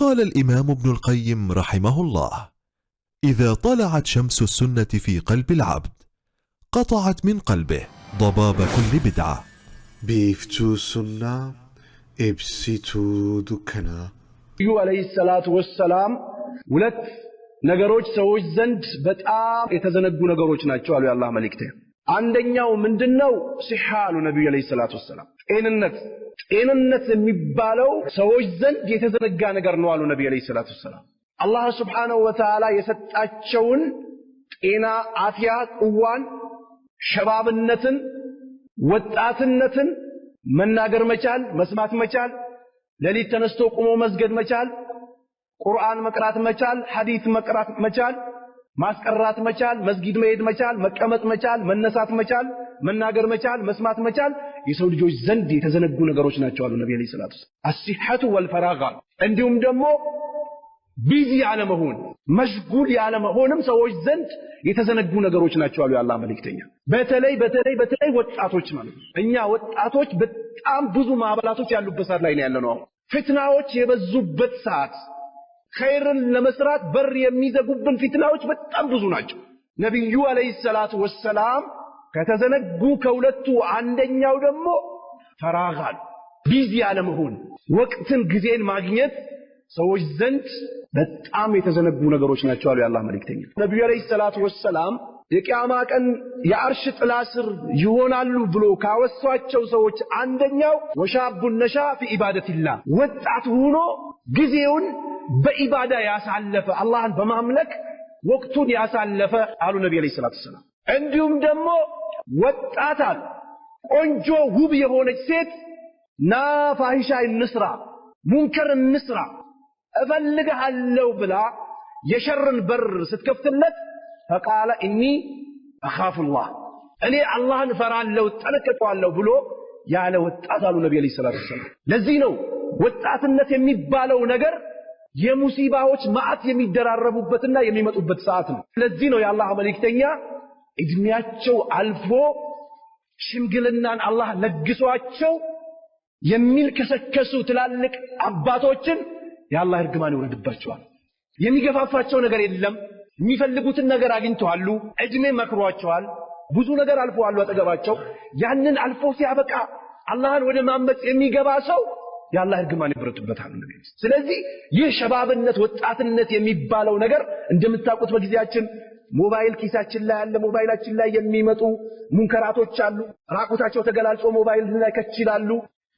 قال الإمام ابن القيم رحمه الله: إذا طلعت شمس السنة في قلب العبد قطعت من قلبه ضباب كل بدعة. بيفتو سنة إبسيتو دكنا. عليه الصلاة والسلام ولت ነገሮች ሰዎች ዘንድ በጣም የተዘነጉ ነገሮች ናቸው አሉ የአላህ መልእክተኛ። አንደኛው ምንድነው? ሲሐሉ ነብዩ አለይሂ ሰላቱ ወሰለም ጤንነት የሚባለው ሰዎች ዘንድ የተዘነጋ ነገር ነው አሉ ነብዩ አለይሂ ሰላቱ ወሰለም። አላህ Subhanahu Wa Ta'ala የሰጣቸውን ጤና፣ አፍያ፣ ቁዋን፣ ሸባብነትን፣ ወጣትነትን መናገር መቻል፣ መስማት መቻል፣ ለሊት ተነስቶ ቆሞ መስገድ መቻል፣ ቁርአን መቅራት መቻል፣ ሐዲስ መቅራት መቻል፣ ማስቀራት መቻል፣ መስጊድ መሄድ መቻል፣ መቀመጥ መቻል፣ መነሳት መቻል፣ መናገር መቻል፣ መስማት መቻል የሰው ልጆች ዘንድ የተዘነጉ ነገሮች ናቸው አሉ ነብዩ አለይሂ ሰላቱ ወሰለም። አሲሐቱ ወልፈራጋ እንዲሁም ደግሞ ቢዚ ያለመሆን መሽጉል ያለመሆንም ሰዎች ዘንድ የተዘነጉ ነገሮች ናቸው አሉ የአላህ መልእክተኛ። በተለይ ወጣቶች ማለት ነው። እኛ ወጣቶች በጣም ብዙ ማዕበላቶች ያሉበት ሰዓት ላይ ነው ያለነው። ፍትናዎች የበዙበት ሰዓት፣ ኸይርን ለመስራት በር የሚዘጉብን ፍትናዎች በጣም ብዙ ናቸው። ነብዩ አለይሂ ሰላቱ ወሰለም ከተዘነጉ ከሁለቱ አንደኛው ደግሞ ፈራጋል ቢዚ ያለመሆን ወቅትን ጊዜን ማግኘት ሰዎች ዘንድ በጣም የተዘነጉ ነገሮች ናቸው አሉ የአላህ መልእክተኛ። ነብዩ አለይሂ ሰላቱ ወሰለም የቂያማ ቀን የአርሽ ጥላ ስር ይሆናሉ ብሎ ካወሷቸው ሰዎች አንደኛው ወሻቡን ነሻ ፊ ኢባደቲላህ ወጣት ሆኖ ጊዜውን በኢባዳ ያሳለፈ አላህን በማምለክ ወቅቱን ያሳለፈ አሉ ነብዩ አለይሂ ሰላቱ ወሰለም። እንዲሁም ደግሞ ወጣታል ቆንጆ ውብ የሆነች ሴት ናፋሂሻ እንስራ ሙንከር እንስራ እፈልግሃለሁ ብላ የሸርን በር ስትከፍትለት فقال اني اخاف الله እኔ አላህን ፈራለሁ ጠነቀቀዋለሁ ብሎ ያለ ወጣት አሉ ነብዩ አለይሂ ሰላቱ ወሰለም። ለዚህ ነው ወጣትነት የሚባለው ነገር የሙሲባዎች ማአት የሚደራረቡበትና የሚመጡበት ሰዓት ነው። ለዚህ ነው የአላህ መልእክተኛ እድሜያቸው አልፎ ሽምግልናን አላህ ለግሷቸው የሚልከሰከሱ ትላልቅ አባቶችን የአላህ እርግማን ይወርድባቸዋል። የሚገፋፋቸው ነገር የለም። የሚፈልጉትን ነገር አግኝተዋል። እድሜ መክሯቸዋል። ብዙ ነገር አልፈዋል አጠገባቸው። ያንን አልፎ ሲያበቃ አላህን ወደ ማመጽ የሚገባ ሰው የአላህ እርግማን ይወርድበታል። ስለዚህ ይህ ሸባብነት ወጣትነት የሚባለው ነገር እንደምታውቁት በጊዜያችን ሞባይል ኪሳችን ላይ ያለ ሞባይላችን ላይ የሚመጡ ሙንከራቶች አሉ። ራቁታቸው ተገላልጾ ሞባይል ላይ ከችላሉ።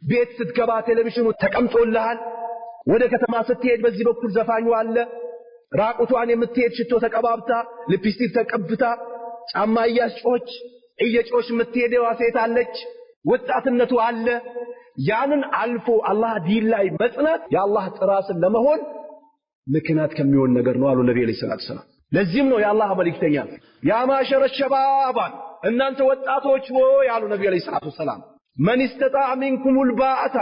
ቤት ስትገባ ቴሌቪዥኑ ተቀምጦልሃል። ወደ ከተማ ስትሄድ በዚህ በኩል ዘፋኙ አለ። ራቁቷን የምትሄድ ሽቶ ተቀባብታ ሊፕስቲክ ተቀብታ ጫማ እያስጮች እየጮሽ የምትሄደው ሴት አለች። ወጣትነቱ አለ። ያንን አልፎ አላህ ዲን ላይ መጽናት የአላህ ጥራስን ለመሆን ምክንያት ከሚሆን ነገር ነው አሉ ነብዩ አለይሂ ሰላቱ ወሰለም። ለዚህም ነው የአላህ መልእክተኛ ያ ማሸረ ሸባባ እናንተ ወጣቶች ሆይ ያሉ ነብዩ አለይሂ ሰላቱ ወሰለም ማን استطاع منكم الباءة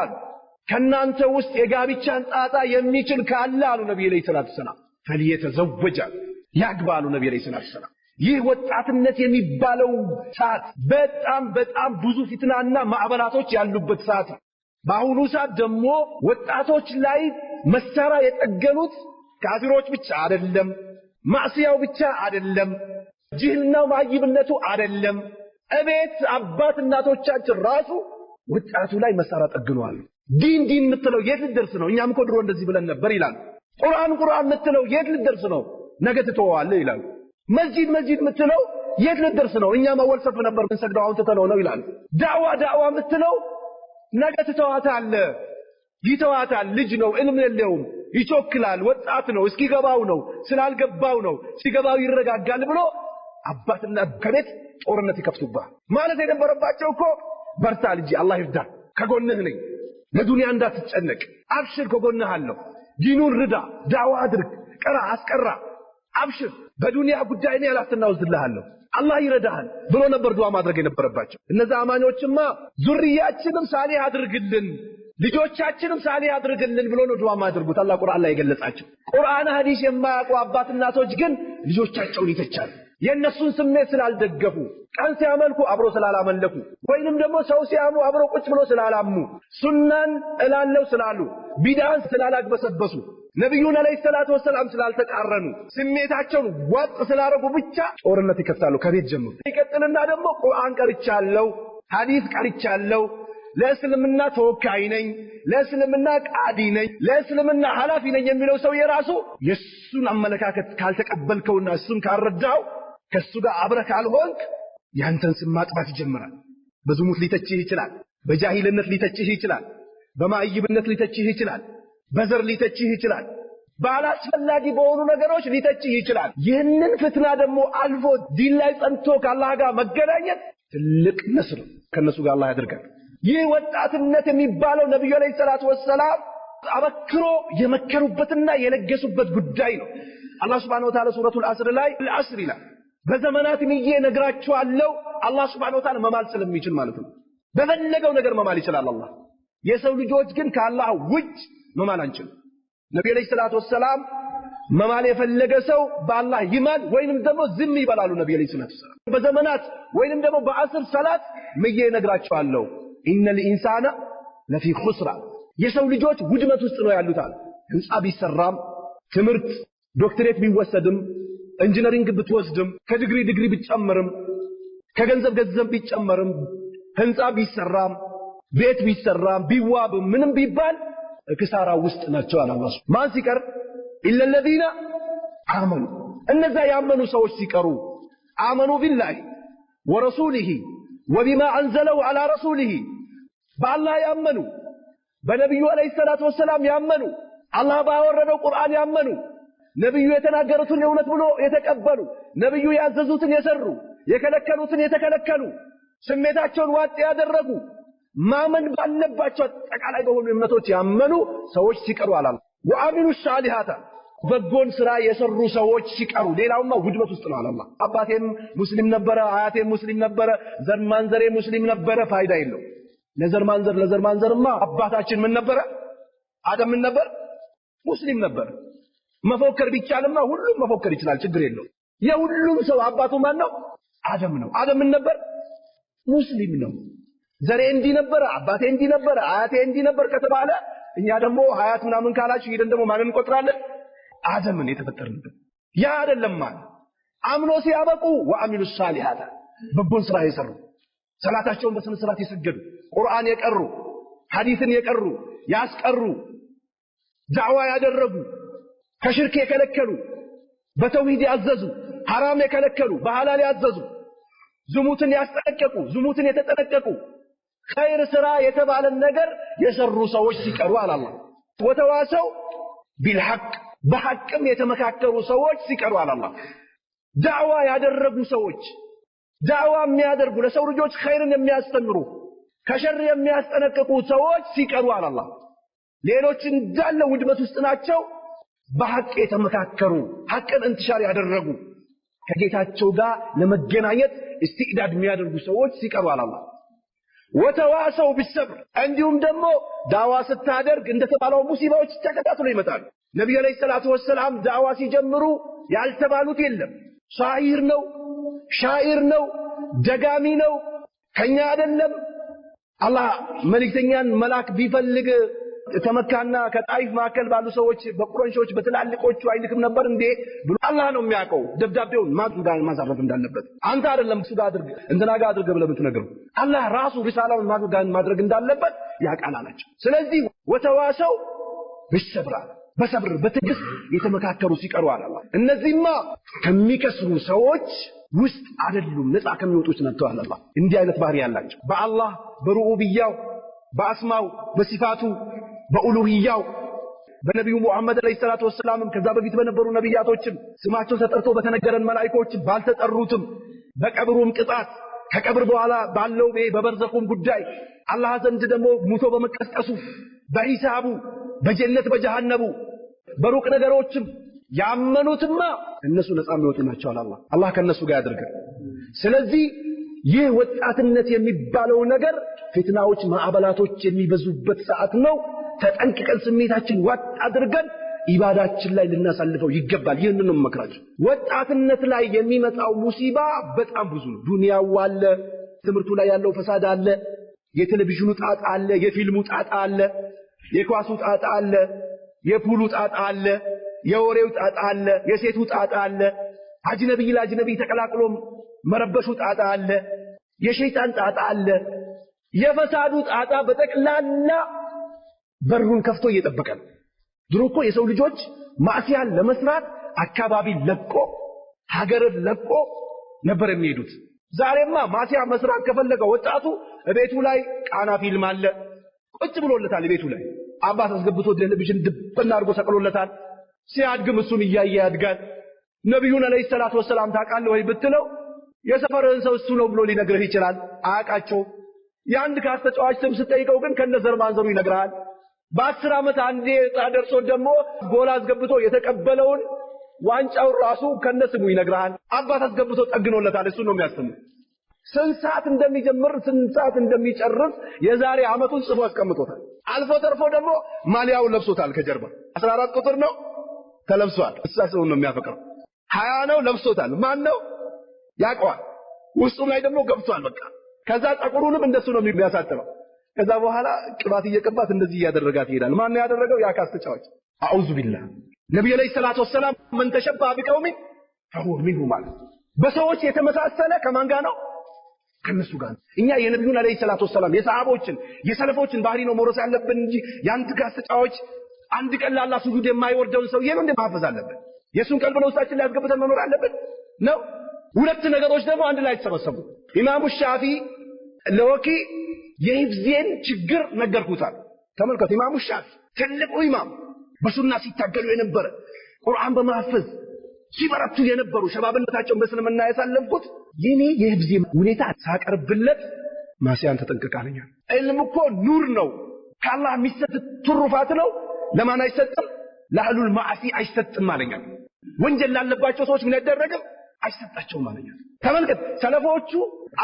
ከናንተ ውስጥ የጋብቻን ጣጣ የሚችል ካለ አሉ ነብዩ አለይሂ ሰላቱ ወሰለም فليتزوج ያግባሉ ነብዩ አለይሂ ሰላቱ ወሰለም። ይህ ወጣትነት የሚባለው ሰዓት በጣም ብዙ ፍትናና ማዕበላቶች ያሉበት ሰዓት ነው። በአሁኑ ሰዓት ደግሞ ወጣቶች ላይ መሳሪያ የጠገኑት ካፊሮች ብቻ አይደለም፣ ማዕሲያው ብቻ አይደለም፣ ጅህልናው ማይብነቱ አይደለም። እቤት አባት እናቶቻችን ራሱ ወጣቱ ላይ መሳሪያ ጠግነዋል። ዲን የምትለው የት ልደርስ ነው? እኛም እኮ ድሮ እንደዚህ ብለን ነበር ይላል። ቁርአን የምትለው የት ልደርስ ነው? ነገ ትተዋለህ ይላል። መስጂድ የምትለው የት ልደርስ ነው? እኛም አወል ሰፍ ነበር እንሰግደው አሁን ትተነው ነው ይላል። ዳዕዋ የምትለው ነገ ትተዋታለህ። ይተዋታል። ልጅ ነው፣ ዕልም የለውም፣ ይቾክላል፣ ወጣት ነው፣ እስኪገባው ነው፣ ስላልገባው ነው፣ ሲገባው ይረጋጋል ብሎ አባትና ከቤት ጦርነት ይከፍቱባል። ማለት የነበረባቸው እኮ በርታ ልጅ አላህ ይርዳ፣ ከጎንህ ነኝ፣ ለዱንያ እንዳትጨነቅ፣ አብሽር፣ ከጎንህ አለሁ፣ ዲኑን ርዳ፣ ዳዕዋ አድርግ፣ ቀራ አስቀራ፣ አብሽር፣ በዱንያ ጉዳይ ነው ያላስተናውዝልሃለሁ፣ አላህ ይረዳሃል ብሎ ነበር ዱዓ ማድረግ የነበረባቸው። እነዛ አማኞችማ ዙርያችንም ሳሊህ አድርግልን፣ ልጆቻችንም ሳሊህ አድርግልን ብሎ ነው ዱዓ ማድረጉት። አላህ ቁርአን ላይ ገለጻቸው። ቁርአን ሐዲስ የማያውቁ አባት እናቶች ግን ልጆቻቸውን ይተቻሉ። የነሱን ስሜት ስላልደገፉ፣ ቀን ሲያመልኩ አብሮ ስላላመለኩ፣ ወይንም ደግሞ ሰው ሲያሙ አብሮ ቁጭ ብሎ ስላላሙ፣ ሱናን እላለው ስላሉ፣ ቢድዓን ስላላግበሰበሱ፣ ነብዩን አለይሂ ሰላቱ ወሰለም ስላልተቃረኑ ስሜታቸውን ወጥ ስላረጉ ብቻ ጦርነት ይከፍታሉ ከቤት ጀምሮ። ይቀጥልና ደግሞ ቁርአን ቀርቻለሁ፣ ሐዲስ ቀርቻለሁ፣ ለእስልምና ተወካይ ነኝ፣ ለእስልምና ቃዲ ነኝ፣ ለእስልምና ሐላፊ ነኝ የሚለው ሰው የራሱ የሱን አመለካከት ካልተቀበልከውና እሱን ካልረዳው ከሱ ጋር አብረህ ካልሆንክ ያንተን ስም ማጥፋት ይጀምራል። በዝሙት ሊተችህ ይችላል፣ በጃሂልነት ሊተችህ ይችላል፣ በማይብነት ሊተችህ ይችላል፣ በዘር ሊተችህ ይችላል፣ ባላስፈላጊ በሆኑ ነገሮች ሊተችህ ይችላል። ይህንን ፍትና ደግሞ አልፎ ዲን ላይ ጸንቶ ከአላህ ጋር መገናኘት ትልቅ ነስር ከነሱ ጋር አላህ ያድርጋል። ይህ ወጣትነት የሚባለው ነብዩ አለይሂ ሰላቱ ወሰለም አበክሮ የመከሩበትና የለገሱበት ጉዳይ ነው። አላህ Subhanahu Wa Ta'ala ሱረቱል አስር ላይ አልአስር ይላል። በዘመናት ምዬ ነግራችኋለሁ። አላህ Subhanahu Wa Ta'ala መማል ስለሚችል ማለት ነው። በፈለገው ነገር መማል ይችላል አላህ። የሰው ልጆች ግን ከአላህ ውጭ መማል አንችልም። ነብዩ አለይሂ ሰላቱ ወሰለም መማል የፈለገ ሰው በአላህ ይማል ወይንም ደግሞ ዝም ይበላሉ። ነብዩ አለይሂ ሰላቱ ወሰለም በዘመናት ወይንም ደግሞ በአስር ሰላት ምዬ ነግራችኋለሁ ኢነል ኢንሳና ለፊ ኹስራ የሰው ልጆች ውድመት ውስጥ ነው ያሉት አለ። ህንጻ ቢሰራም ትምህርት ዶክተሬት ቢወሰድም ኢንጂነሪንግ ብትወስድም ከዲግሪ ቢጨመርም ከገንዘብ ቢጨመርም ህንጻ ቢሰራም ቤት ቢሰራም ቢዋብም ምንም ቢባል ክሳራ ውስጥ ናቸው አለ አላህ። ማን ሲቀር ኢላ الذين አመኑ እነዛ ያመኑ ሰዎች ሲቀሩ አመኑ ቢላሂ ወረሱሊሂ ወቢማ አንዘለው አላ ረሱሊሂ በአላህ ያመኑ በነብዩ አለይሂ ሰላቱ ወሰለም ያመኑ አላህ ባወረደው ቁርአን ያመኑ ነብዩ የተናገሩትን እውነት ብሎ የተቀበሉ ነብዩ ያዘዙትን የሰሩ የከለከሉትን የተከለከሉ ስሜታቸውን ዋጥ ያደረጉ ማመን ባለባቸው አጠቃላይ በሆኑ እምነቶች ያመኑ ሰዎች ሲቀሩ አላህ ወአሚሉ ሷሊሃት በጎን ስራ የሰሩ ሰዎች ሲቀሩ ሌላውማ ውድመት ውስጥ ነው አላህ። አባቴም ሙስሊም ነበረ፣ አያቴም ሙስሊም ነበረ፣ ዘርማንዘሬ ሙስሊም ነበረ ፋይዳ የለው። ለዘርማንዘርማ አባታችን ምን ነበረ? አደም ምን ነበር? ሙስሊም ነበር። መፎከር ቢቻልማ ሁሉም መፎከር ይችላል፣ ችግር የለው። የሁሉም ሰው አባቱ ማን ነው? አደም ነው። አደም ምን ነበር? ሙስሊም ነው። ዘሬ እንዲህ ነበረ፣ አባቴ እንዲህ ነበረ፣ አያቴ እንዲህ ነበር ከተባለ እኛ ደግሞ ሀያት ምናምን ካላችሁ ሄደን ደግሞ ማንን እንቆጥራለን? አደምን የተፈጠርንበት ያ አይደለም ማለት አምኖ ሲያበቁ ወአሚሉ ሷሊሃት በጎን ስራ የሰሩ ሰላታቸውን በስነ ስርዓት የሰገዱ ቁርአን የቀሩ ሐዲስን የቀሩ ያስቀሩ ዳዕዋ ያደረጉ ከሽርክ የከለከሉ በተውሂድ ያዘዙ ሐራም የከለከሉ በሐላል ያዘዙ ዝሙትን ያስጠነቀቁ ዝሙትን የተጠነቀቁ ኸይር ስራ የተባለን ነገር የሰሩ ሰዎች ሲቀሩ አላህ ወተዋሰው ቢልሐቅ በሐቅም የተመካከሩ ሰዎች ሲቀሩ አላህ ዳዕዋ ያደረጉ ሰዎች ዳዕዋ የሚያደርጉ ለሰው ልጆች ኸይርን የሚያስተምሩ ከሸር የሚያስጠነቅቁ ሰዎች ሲቀሩ አላህ ሌሎች እንዳለ ውድመት ውስጥ ናቸው። በሐቅ የተመካከሩ ሐቅን እንትሻር ያደረጉ ከጌታቸው ጋር ለመገናኘት እስቲዕዳድ የሚያደርጉ ሰዎች ሲቀሩ አላህ ወተዋሰው ቢሰብር እንዲሁም ደግሞ ዳዕዋ ስታደርግ እንደተባለው ሙሲባዎች ተከታትሎ ይመጣሉ። ነብዩ አለይሂ ሰላቱ ወሰለም ዳዕዋ ሲጀምሩ ያልተባሉት የለም። ሻኢር ነው፣ ሻኢር ነው፣ ደጋሚ ነው፣ ከኛ አይደለም። አላህ መልእክተኛን መላክ ቢፈልግ ከመካና ከጣይፍ ማከል ባሉ ሰዎች በቁረይሾች በትላልቆቹ አይልክም ነበር እንዴ ብሎ አላህ ነው የሚያውቀው። ደብዳቤውን ማዛረፍ እንዳለበት አንተ አይደለም እሱ ጋር አድርግ እንትና ጋር አድርግ ብለህ ብትነግረው አላህ ራሱ ሪሳላውን ማድረግ እንዳለበት ያውቃል አላቸው። ስለዚህ ወተዋሰው ቢሰብር በሰብር በትዕግስት የተመካከሩ ሲቀሩ አላህ እነዚህማ ከሚከስሩ ሰዎች ውስጥ አይደሉም፣ ነፃ ከሚወጡት ናቸው አላህ። እንዲህ አይነት ባህሪ ያላቸው በአላህ በሩቡብያው በአስማው በሲፋቱ በኡሉሂያው በነብዩ ሙሐመድ አለይሂ ሰላቱ ወሰለም ከዛ በፊት በነበሩ ነብያቶችም ስማቸው ተጠርቶ በተነገረን መላእክቶችም ባልተጠሩትም በቀብሩም ቅጣት ከቀብር በኋላ ባለው በበርዘኹም ጉዳይ አላህ ዘንድ ደግሞ ሙቶ በመቀስቀሱ በሂሳቡ በጀነት በጀሃነሙ በሩቅ ነገሮችም ያመኑትማ እነሱ ነፃ የሚወጡ ናቸው አላህ። አላህ ከነሱ ጋር ያድርገን። ስለዚህ ይህ ወጣትነት የሚባለው ነገር ፍትናዎች ማዕበላቶች የሚበዙበት ሰዓት ነው። ተጠንቅቀን ስሜታችን ዋጥ አድርገን ኢባዳችን ላይ ልናሳልፈው ይገባል። ይህንን ነው መከራችሁ። ወጣትነት ላይ የሚመጣው ሙሲባ በጣም ብዙ ነው። ዱንያው አለ፣ ትምህርቱ ላይ ያለው ፈሳድ አለ፣ የቴሌቪዥኑ ጣጣ አለ፣ የፊልሙ ጣጣ አለ፣ የኳሱ ጣጣ አለ፣ የፑሉ ጣጣ አለ፣ የወሬው ጣጣ አለ፣ የሴቱ ጣጣ አለ፣ አጅነብይ ለአጅነብይ ተቀላቅሎ መረበሹ ጣጣ አለ፣ የሸይጣን ጣጣ አለ። የፈሳዱ ጣጣ በጠቅላላ በሩን ከፍቶ እየጠበቀ ነው። ድሮ እኮ የሰው ልጆች ማዕሲያን ለመስራት አካባቢ ለቆ ሀገርን ለቆ ነበር የሚሄዱት። ዛሬማ ማዕሲያ መስራት ከፈለገ ወጣቱ ቤቱ ላይ ቃና ፊልም አለ፣ ቁጭ ብሎለታል። ቤቱ ላይ አባት አስገብቶ ቴሌቪዥን ድብና አድርጎ ሰቅሎለታል። ሲያድግም እሱን እያየ ያድጋል። ነብዩን አለይሂ ሰላቱ ወሰላም ታውቃለህ ወይ ብትለው የሰፈርህን ሰው እሱ ነው ብሎ ሊነግርህ ይችላል። አያውቃቸው። የአንድ ካስ ተጫዋች ስም ስትጠይቀው ግን ከነዘር ማንዘሩ ይነግራል። በ10 ዓመት አንዴ ታደርሶ ደግሞ ጎል አስገብቶ የተቀበለውን ዋንጫው ራሱ ከነስሙ ይነግራል። አባት አስገብቶ ጠግኖለታል። እሱ ነው የሚያስተምር። ስንት ሰዓት እንደሚጀምር ስንት ሰዓት እንደሚጨርስ የዛሬ ዓመቱን ጽፎ አስቀምጦታል። አልፎ ተርፎ ደግሞ ማሊያውን ለብሶታል። ከጀርባ 14 ቁጥር ነው ተለብሷል። እሳሰው ነው የሚያፈቅረው። 20 ነው ለብሶታል። ማን ነው ያውቀዋል። ውስጡ ላይ ደግሞ ገብቷል። በቃ ከዛ ፀጉሩንም እንደሱ ነው የሚያሳጥረው። ከዛ በኋላ ቅባት እየቀባት እንደዚህ ያደረጋት ይሄዳል። ማን ነው ያደረገው? ያ ካስ ተጫዋች። አዑዙ ቢላህ። ነብዩ አለይሂ ሰላቱ ወሰላም ምን ተሸባ ቢቀውሚ ፈሁወ ሚንሁ ማለት በሰዎች የተመሳሰለ ከማን ጋር ነው? ከነሱ ጋር። እኛ የነብዩን አለይሂ ሰላቱ ወሰላም የሰሃቦችን የሰለፎችን ባህሪ ነው መውረስ ያለብን እንጂ ያንተ ካስ ተጫዋች አንድ ቀን ለአላህ ሱጁድ የማይወርደውን ሰውዬ ነው እንደማፈዝ አለብን። የሱን ቀልብ ነው ውስጣችን ላይ አስገብተን መኖር አለብን ነው። ሁለት ነገሮች ደግሞ አንድ ላይ ተሰበሰቡ። ኢማሙ ሻፊ ለወኪ የሂፍዝን ችግር ነገርኩታል። ተመልከቱ፣ ኢማሙ ሻፊ ትልቁ ኢማም በሱና ሲታገሉ የነበረ ቁርአን በማፈዝ ሲበረቱ የነበሩ ሸባብነታቸውን በእስልምና ያሳለፉት የኔ የሂፍዝ ሁኔታ ሳቀርብለት ማሲያን ተጠንቀቃለኛል። ዕልም እኮ ኑር ነው፣ ከአላህ የሚሰጥ ትሩፋት ነው። ለማን አይሰጥም? ለአህሉል ማዕሲ አይሰጥም አለኛል። ወንጀል ላለባቸው ሰዎች ምን አይደረግም? አይሰጣቸውም አለኛል። ተመልከት፣ ሰለፎቹ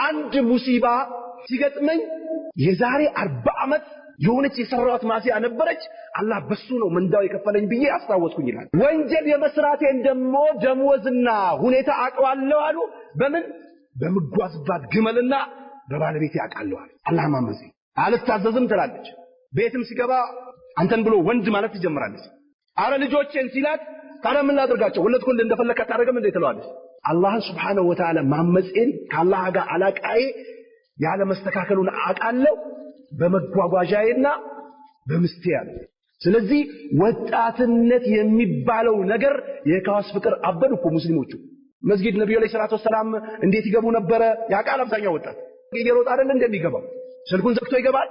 አንድ ሙሲባ ሲገጥመኝ የዛሬ 40 ዓመት የሆነች የሰራዋት ማሲያ ነበረች፣ አላህ በሱ ነው ምንዳው የከፈለኝ ብዬ አስታወስኩኝ ይላል። ወንጀል የመስራቴን ደግሞ ደሞዝና ሁኔታ አውቀዋለሁ አሉ። በምን? በመጓዝባት ግመልና በባለቤቴ አውቃለሁ አሉ። አላህ ማመዚ አልታዘዝም ትላለች። ቤትም ሲገባ አንተን ብሎ ወንድ ማለት ትጀምራለች። አረ ልጆቼን ሲላት ታዲያ ምን ላድርጋቸው? ወለድኩልህ እንደፈለክ አታደርግም እንዴ ትለዋለች። አላህን ሱብሓነሁ ወተዓላ ማመጽን ከአላህ ጋር አላቃዬ ያለ መስተካከሉን አውቃለሁ በመጓጓዣዬና በምስቴ ያለ። ስለዚህ ወጣትነት የሚባለው ነገር የካስ ፍቅር አበዱ እኮ ሙስሊሞቹ። መስጊድ ነብዩ አለይሂ ሰላቱ ወሰላም እንዴት ይገቡ ነበረ? ያውቃል አብዛኛው ወጣት። እየሮጠ አይደል እንደሚገባው። ስልኩን ዘግቶ ይገባል።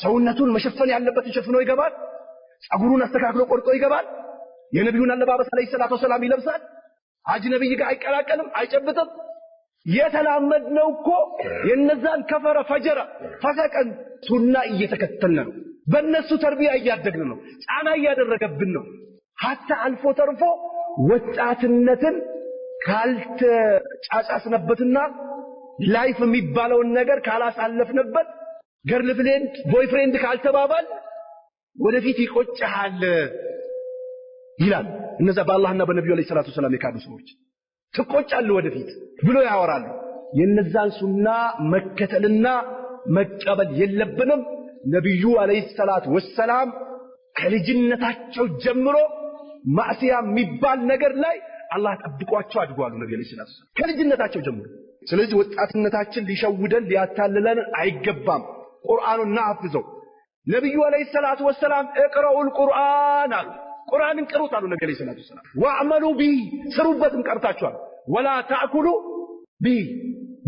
ሰውነቱን መሸፈን ያለበትን ሸፍኖ ይገባል። ጸጉሩን አስተካክሎ ቆርጦ ይገባል። የነብዩን አለባበስ አለይሂ ሰላቱ ወሰላም ይለብሳል። አጅነብይ ጋር አይቀላቀልም፣ አይጨብጥም። የተላመድነው እኮ የነዛን ከፈረ ፈጀረ ፈሰቀን ሱና እየተከተልን ነው። በእነሱ ተርቢያ እያደግን ነው። ጫና እያደረገብን ነው። ሀታ አልፎ ተርፎ ወጣትነትን ካልተጫጫስነበትና ላይፍ የሚባለውን ነገር ካላሳለፍንበት ገርል ፍሬንድ ቦይ ፍሬንድ ካልተባባል ወደፊት ይቆጭሃል ይላል። እነዛ በአላህና በነብዩ አለይሂ ሰላቱ ወሰላም የካዱ ሰዎች ትቆጫለህ ወደፊት ብሎ ያወራሉ። የነዛን ሱና መከተልና መቀበል የለብንም። ነብዩ አለይሂ ሰላቱ ወሰላም ከልጅነታቸው ጀምሮ ማዕሲያ የሚባል ነገር ላይ አላህ ጠብቋቸው አድጓሉ። ነብዩ አለይሂ ሰላቱ ወሰላም ከልጅነታቸው ጀምሮ። ስለዚህ ወጣትነታችን ሊሸውደን ሊያታልለን አይገባም። ቁርአኑን እናፍዘው። ነብዩ አለይሂ ሰላቱ ወሰላም እቅረኡል ቁርአን አሉ። ቁርአንን ቅሩት አሉ ነብዩ አለይሂ ሰላቱ ወሰላም። ወአመሉ ቢሂ ስሩበትም ቀርታችኋል። ወላ ተአኩሉ ቢሂ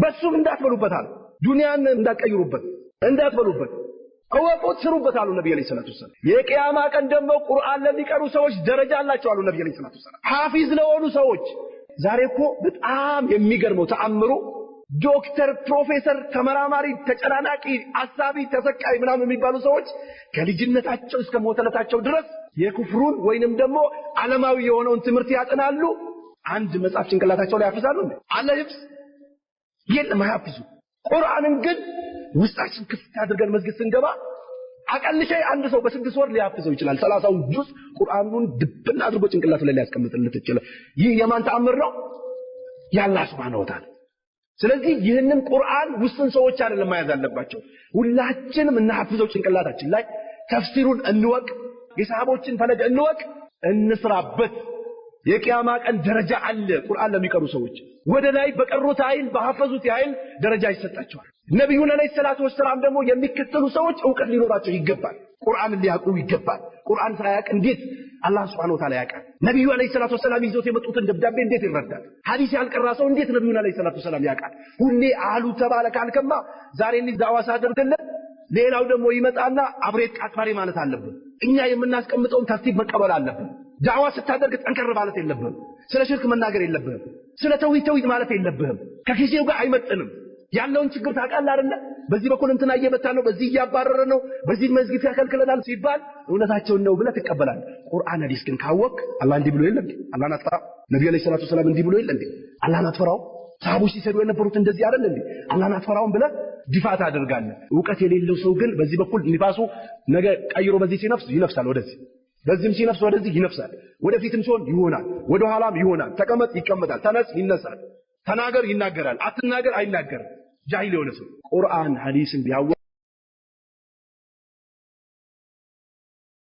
በሱም እንዳትበሉበት አሉ። ዱንያን እንዳትቀይሩበት እንዳትበሉበት እወቁት ስሩበት አሉ ነብዩ አለይሂ ሰላቱ ወሰላም። የቂያማ ቀን ደግሞ ቁርአን ለሚቀሩ ሰዎች ደረጃ አላቸው አሉ ነብዩ አለይሂ ሰላቱ ወሰላም። ሐፊዝ ለሆኑ ሰዎች ዛሬ እኮ በጣም የሚገርመው ተአምሩ ዶክተር፣ ፕሮፌሰር፣ ተመራማሪ፣ ተጨናናቂ፣ አሳቢ፣ ተሰቃይ ምናምን የሚባሉ ሰዎች ከልጅነታቸው እስከ ሞተለታቸው ድረስ የኩፍሩን ወይንም ደግሞ ዓለማዊ የሆነውን ትምህርት ያጠናሉ። አንድ መጽሐፍ ጭንቅላታቸው ላይ ያፈሳሉ እንዴ? አለ ህብስ የለም አያፍዙ። ቁርአንን ግን ውስጣችን ክፍት አድርገን መስጊድ ስንገባ አቀልሼ አንድ ሰው በ6 ወር ሊያፍዘው ይችላል። 30ውን ጁዝ ቁርአኑን ድብና አድርጎ ጭንቅላቱ ላይ ሊያስቀምጥለት ይችላል። ይህ የማን ተአምር ነው? የአላህ ሱብሓነሁ ወተዓላ። ስለዚህ ይህንን ቁርአን ውስን ሰዎች አይደለም መያዝ አለባቸው። ሁላችንም እናሐፍዘው ጭንቅላታችን ላይ። ተፍሲሩን እንወቅ። የሰሃቦችን ፈለግ እንወቅ እንስራበት የቂያማ ቀን ደረጃ አለ ቁርአን ለሚቀሩ ሰዎች ወደ ላይ በቀሩት አይን በሐፈዙት አይን ደረጃ ይሰጣቸዋል ነብዩን አለይሂ ሰላቱ ወሰለም ደግሞ የሚከተሉ ሰዎች ዕውቀት ሊኖራቸው ይገባል ቁርአን ሊያውቁ ይገባል ቁርአን ሳያውቅ እንዴት አላህ Subhanahu Wa Ta'ala ያውቃል ነብዩ አለይሂ ሰላቱ ወሰለም ይዞት የመጡትን ደብዳቤ እንዴት ይረዳል ሐዲስ ያልቀራ ሰው እንዴት ነብዩን አለይሂ ሰላቱ ወሰለም ያውቃል ሁሌ አሉ ተባረከ አልከማ ዛሬ ዳዋ ሳደርግለት ሌላው ደግሞ ይመጣና አብሬት አክባሪ ማለት አለብን እኛ የምናስቀምጠውን ተርቲብ መቀበል አለብን ዳዋ ስታደርግ ጠንከር ማለት የለብህም ስለ ሽርክ መናገር የለብህም ስለ ተውሂድ ማለት የለብህም ከጊዜው ጋር አይመጥንም ያለውን ችግር ታውቃለህ አይደል በዚህ በኩል እንትና እየመታ ነው በዚህ ያባረረ ነው በዚህ መስጊድ ተከልክለናል ሲባል እውነታቸውን ነው ብለህ ትቀበላለህ ቁርአን ሐዲስ ግን ካወቅ አላህ እንዲህ ብሎ የለም አላህን አትፈራ ነብዩ አለይሂ ሰላቱ ሰላም እንዲህ ብሎ የለም አላህን አትፈራው ሰሃቦች ሲሰዱ የነበሩት እንደዚህ አይደል እንዴ አላህን አትፈራውም ብለህ ዲፋት አድርጋለህ ዕውቀት የሌለው ሰው ግን በዚህ በኩል ንፋሱ ነገ ቀይሮ በዚህ ሲነፍስ ይነፍሳል ወደዚህ በዚህም ሲነፍስ ወደዚህ ይነፍሳል ወደፊትም ሲሆን ይሆናል ወደ ኋላም ይሆናል ተቀመጥ ይቀመጣል ተነስ ይነሳል ተናገር ይናገራል አትናገር አይናገርም ጃሂል የሆነ ሰው ቁርአን ሐዲስን ቢያው